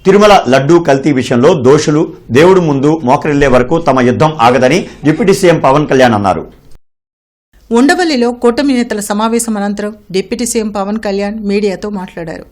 తిరుమల లడ్డూ కల్తీ విషయంలో దోషులు దేవుడి ముందు మోకరిల్లే వరకు తమ యుద్ధం ఆగదని డిప్యూటీ సీఎం పవన్ కళ్యాణ్ అన్నారు. ఉండవల్లిలో కూటమి నేతల సమావేశం అనంతరం డిప్యూటీ సీఎం పవన్ కళ్యాణ్ మీడియాతో మాట్లాడారు.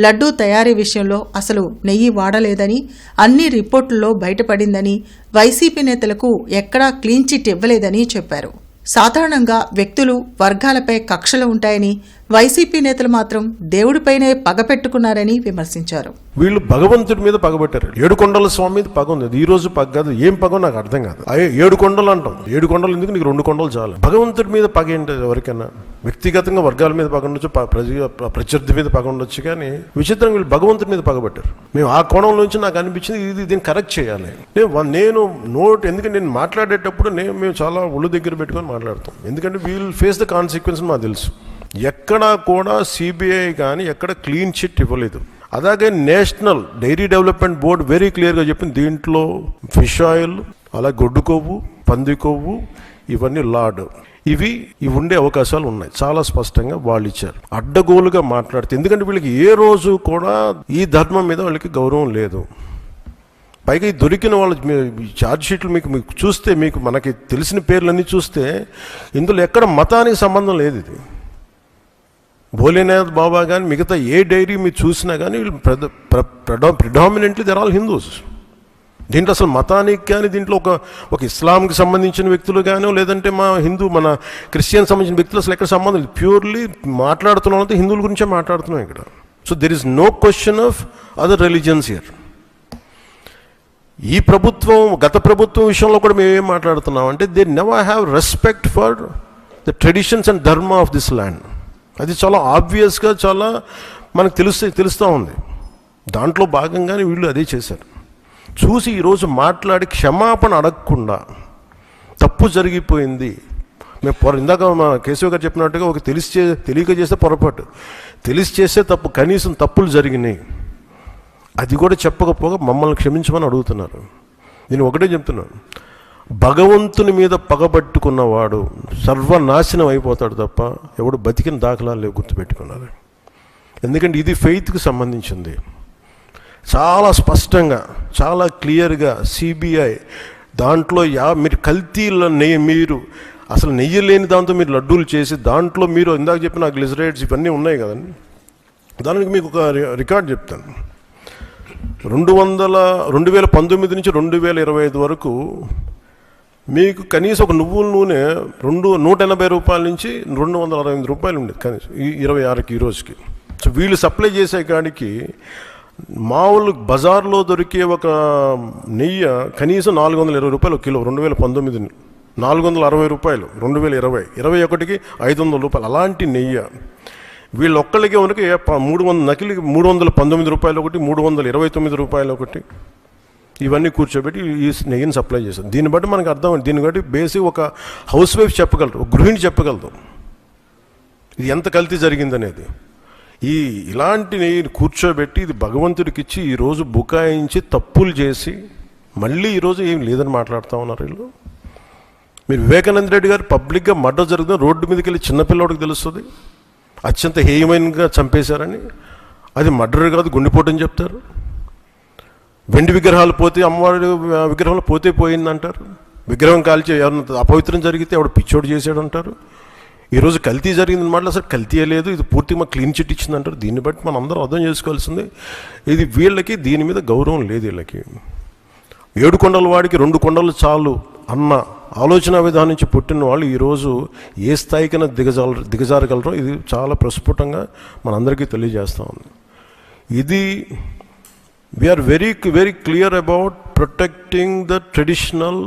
లడ్డూ తయారీ విషయంలో అసలు నెయ్యి వాడలేదని, అన్ని రిపోర్టుల్లో బయటపడిందని, వైసీపీ నేతలకు ఎక్కడా క్లీన్ చిట్ ఇవ్వలేదని చెప్పారు. సాధారణంగా వ్యక్తులు, వర్గాలపై కక్షలు ఉంటాయని, వైసీపీ నేతలు మాత్రం దేవుడిపైనే పగపెట్టుకున్నారని విమర్శించారు. వీళ్ళు భగవంతుడి మీద పగబెట్టారు. 7 కొండల స్వామి మీద పగ ఉంది. ఈ రోజు పగ కాదు, ఏం పగో నాకు అర్థం కాదు. 7 కొండలు అంటాం, 7 కొండలు ఎందుకు, నీకు 2 కొండలు చాలు. భగవంతుడి మీద పగ ఏంటి? ఎవరికైనా వ్యక్తిగతంగా వర్గాల మీద పగ ఉండొచ్చు, ప్రత్యర్థి మీద పగ ఉండొచ్చు, కానీ విచిత్రంగా వీళ్ళు భగవంతుడి మీద పగబెట్టారు. మేము ఆ కోణం నుంచి నాకు అనిపించింది దీన్ని కరెక్ట్ చేయాలి. నేను ఎందుకంటే నేను మాట్లాడేటప్పుడు మేము చాలా ఒళ్ళు దగ్గర పెట్టుకొని మాట్లాడతాం. ఎందుకంటే వీల్ ఫేస్ ద కాన్సిక్వెన్స్ మాకు తెలుసు. ఎక్కడా కూడా సిబిఐ కానీ ఎక్కడ క్లీన్ చిట్ ఇవ్వలేదు. అలాగే national dairy development board very క్లియర్గా చెప్పింది, దీంట్లో ఫిష్ ఆయిల్, అలా గొడ్డు కొవ్వు, పంది కొవ్వు, ఇవన్నీ లాడ్, ఇవి ఉండే అవకాశాలు ఉన్నాయి. చాలా స్పష్టంగా వాళ్ళు ఇచ్చారు. అడ్డగోలుగా మాట్లాడితే, ఎందుకంటే వీళ్ళకి ఏ రోజు కూడా ఈ ధర్మం మీద వాళ్ళకి గౌరవం లేదు. పైగా ఈ దొరికిన వాళ్ళు ఛార్జ్ షీట్లు మీకు చూస్తే, మనకి తెలిసిన పేర్లన్నీ చూస్తే ఇందులో ఎక్కడ మతానికి సంబంధం లేదు. ఇది భోలేనాథ్ బాబా కానీ మిగతా ఏ డైరీ మీరు చూసినా కానీ వీళ్ళు ప్రిడామినెంట్లీ దర్ ఆల్ హిందూస్. దీంట్లో అసలు మతానికి కానీ, దీంట్లో ఒక ఇస్లాంకి సంబంధించిన వ్యక్తులు కానీ, లేదంటే మన క్రిస్టియన్ సంబంధించిన వ్యక్తులు అసలు ఎక్కడ సంబంధం లేదు. ప్యూర్లీ మాట్లాడుతున్నాం హిందువుల గురించే మాట్లాడుతున్నాం ఇక్కడ. So there is no question of other religions here. ఈ ప్రభుత్వం, గత ప్రభుత్వం విషయంలో కూడా మేము ఏం మాట్లాడుతున్నాం అంటే, they never have respect for the traditions and ధర్మ ఆఫ్ దిస్ ల్యాండ్. అది చాలా ఆబ్వియస్గా చాలా మనకు తెలుస్తూ ఉంది. దాంట్లో భాగంగానే వీళ్ళు అదే చేశారు. చూసి ఈరోజు మాట్లాడి క్షమాపణ అడగకుండా తప్పు జరిగిపోయింది. మేము ఇందాక మా కేశవ్ గారు చెప్పినట్టుగా ఒక తెలియక చేస్తే పొరపాటు, తెలిసి చేస్తే తప్పు, కనీసం తప్పులు జరిగినాయి అది కూడా చెప్పకపోగా మమ్మల్ని క్షమించమని అడుగుతున్నారు. నేను ఒకటే చెప్తున్నాను, భగవంతుని మీద పగబట్టుకున్నవాడు సర్వనాశనం అయిపోతాడు తప్ప ఎవడు బతికిన దాఖలాలు లేవు, గుర్తుపెట్టుకున్నారు. ఎందుకంటే ఇది ఫెయిత్కి సంబంధించింది. చాలా స్పష్టంగా, చాలా క్లియర్గా సిబిఐ దాంట్లో మీరు కల్తీల మీరు అసలు నెయ్యి లేని దాంతో మీరు లడ్డూలు చేసి, దాంట్లో మీరు ఇందాక చెప్పిన గ్లిజరైడ్స్ ఇవన్నీ ఉన్నాయి కదండి. దానికి మీకు ఒక రికార్డ్ చెప్తాను. 2019 నుంచి 2025 వరకు మీకు కనీసం ఒక నువ్వుల నూనె 180 రూపాయల నుంచి 268 రూపాయలు ఉండేది కనీసం 26కి ఈ రోజుకి. సో వీళ్ళు సప్లై చేసే కాడికి మామూలు బజార్లో దొరికే ఒక నెయ్యి కనీసం 420 రూపాయలు కిలో. 2019 460 రూపాయలు, 2020 21కి 500 రూపాయలు. అలాంటి నెయ్యి వీళ్ళు ఒక్కళ్ళకే వరకు 319 రూపాయలు ఒకటి, 329 రూపాయలు ఒకటి, ఇవన్నీ కూర్చోబెట్టి ఈ నెయ్యిని సప్లై చేశారు. దీన్ని బట్టి మనకు అర్థం, దీన్ని బట్టి బేసిక్ ఒక హౌస్ వైఫ్ చెప్పగలరు, ఒక గృహిణి చెప్పగలదు ఇది ఎంత కల్తీ జరిగిందనేది. ఇలాంటి నెయ్యిని కూర్చోబెట్టి ఇది భగవంతుడికి ఇచ్చి ఈరోజు బుకాయించి తప్పులు చేసి మళ్ళీ ఈరోజు ఏం లేదని మాట్లాడుతూ ఉన్నారు వీళ్ళు. మీరు వివేకానంద రెడ్డి గారు పబ్లిక్గా మర్డర్ జరుగుతుంది, రోడ్డు మీదకి వెళ్ళి చిన్నపిల్లవాడికి తెలుస్తుంది అత్యంత హేయమైనగా చంపేశారని. అది మర్డర్ కాదు, గుండెపోటని చెప్తారు. వెండి విగ్రహాలు పోతే, అమ్మవారి విగ్రహాలు పోతే పోయిందంటారు. విగ్రహం కాల్చి ఎవరిన అపవిత్రం జరిగితే ఎవడు పిచ్చోడు చేసాడు అంటారు. ఈరోజు కల్తీ జరిగిందని మాటలు అసలు కల్తీ లేదు, ఇది పూర్తిగా మాకు క్లీన్ చిట్ ఇచ్చిందంటారు. దీన్ని బట్టి మనం అందరం అర్థం చేసుకోవాల్సింది, ఇది వీళ్ళకి దీని మీద గౌరవం లేదు. వీళ్ళకి 7 కొండల వాడికి 2 కొండలు చాలు అన్న ఆలోచన విధానం నుంచి పుట్టిన వాళ్ళు ఈరోజు ఏ స్థాయికైనా దిగజారగలరో ఇది చాలా ప్రస్ఫుటంగా మనందరికీ తెలియజేస్తూ ఉంది. ఇది we are very clear about protecting the traditional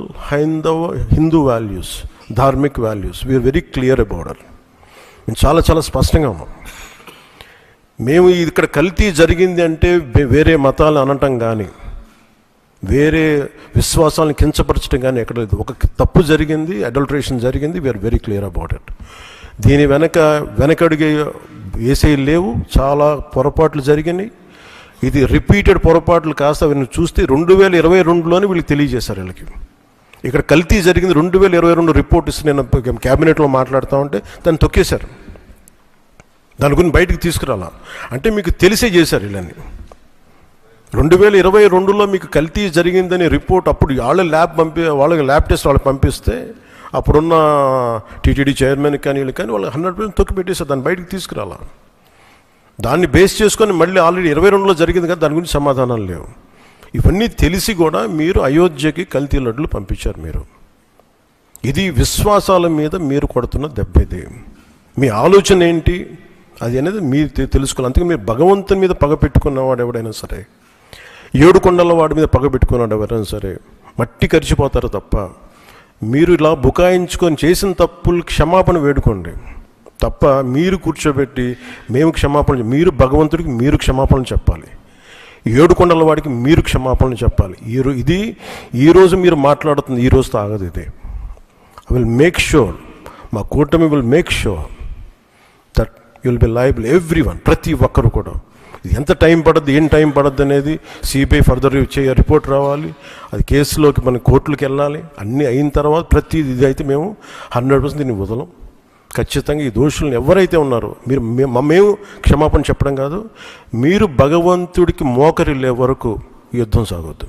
Hindu values, dharmic values. We are very clear about it. మేము చాలా స్పష్టంగా ఉన్నాం. మేము ఇక్కడ కల్తీ జరిగింది అంటే వేరే మతాలు అనటం కానీ, వేరే విశ్వాసాలను కించపరచడం కానీ ఎక్కడ లేదు. ఒక తప్పు జరిగింది, అడల్టరేషన్ జరిగింది. We are very clear about it. దీని వెనకడుగే వేసే లేవు, చాలా పొరపాట్లు జరిగినాయి. ఇది రిపీటెడ్ పొరపాట్లు కాస్త వీళ్ళని చూస్తే 2022లోనే వీళ్ళకి తెలియజేశారు. వీళ్ళకి ఇక్కడ కల్తీ జరిగింది 2022 రిపోర్ట్ ఇస్తే నేను క్యాబినెట్లో మాట్లాడుతూ ఉంటే దాన్ని తొక్కేశారు. దాని గురించి బయటకు తీసుకురాలా అంటే మీకు తెలిసే చేశారు వీళ్ళని. 2022లో మీకు కల్తీ జరిగిందని రిపోర్ట్ అప్పుడు వాళ్ళకి ల్యాబ్ టెస్ట్ వాళ్ళకి పంపిస్తే అప్పుడున్న టీటీడీ చైర్మన్ కానీ వీళ్ళు కానీ వాళ్ళు 100% తొక్కి పెట్టేస్తారు, దాన్ని బయటకు తీసుకురాలా. దాన్ని బేస్ చేసుకొని మళ్ళీ ఆల్రెడీ 22లో జరిగింది కదా, దాని గురించి సమాధానాలు లేవు. ఇవన్నీ తెలిసి కూడా మీరు అయోధ్యకి కల్తీ లడ్డులు పంపించారు. మీరు ఇది విశ్వాసాల మీద మీరు కొడుతున్న దెబ్బ. ఇది మీ ఆలోచన ఏంటి అది అనేది మీరు తెలుసుకోవాలి. అందుకే మీరు భగవంతుని మీద పగ పెట్టుకున్నవాడు ఎవడైనా సరే, 7 కొండల వాడి మీద పగ పెట్టుకున్నాడు ఎవరైనా సరే మట్టి కరిచిపోతారు తప్ప, మీరు ఇలా బుకాయించుకొని చేసిన తప్పులు క్షమాపణ వేడుకోండి తప్ప మీరు కూర్చోబెట్టి మేము క్షమాపణ, మీరు భగవంతుడికి మీరు క్షమాపణ చెప్పాలి, 7 కొండల వాడికి మీరు క్షమాపణ చెప్పాలి. ఈరోజు మీరు మాట్లాడుతుంది ఈ రోజుతో ఆగదు. ఇది ఐ విల్ మేక్ షూర్, మా కూటమి will make sure that you will be liable everyone, ప్రతి ఒక్కరు కూడా. ఇది ఎంత టైం పడుద్ది, ఏం టైం పడుద్ది అనేది సిబిఐ ఫర్దర్ రిపోర్ట్ రావాలి, అది కేసులోకి మన కోర్టులకు వెళ్ళాలి. అన్నీ అయిన తర్వాత ప్రతి ఇది అయితే మేము 100% దీన్ని వదలం. ఖచ్చితంగా ఈ దోషులను ఎవరైతే ఉన్నారో మేము క్షమాపణ చెప్పడం కాదు, మీరు భగవంతుడికి మోకరిల్లే వరకు యుద్ధం సాగొద్దు.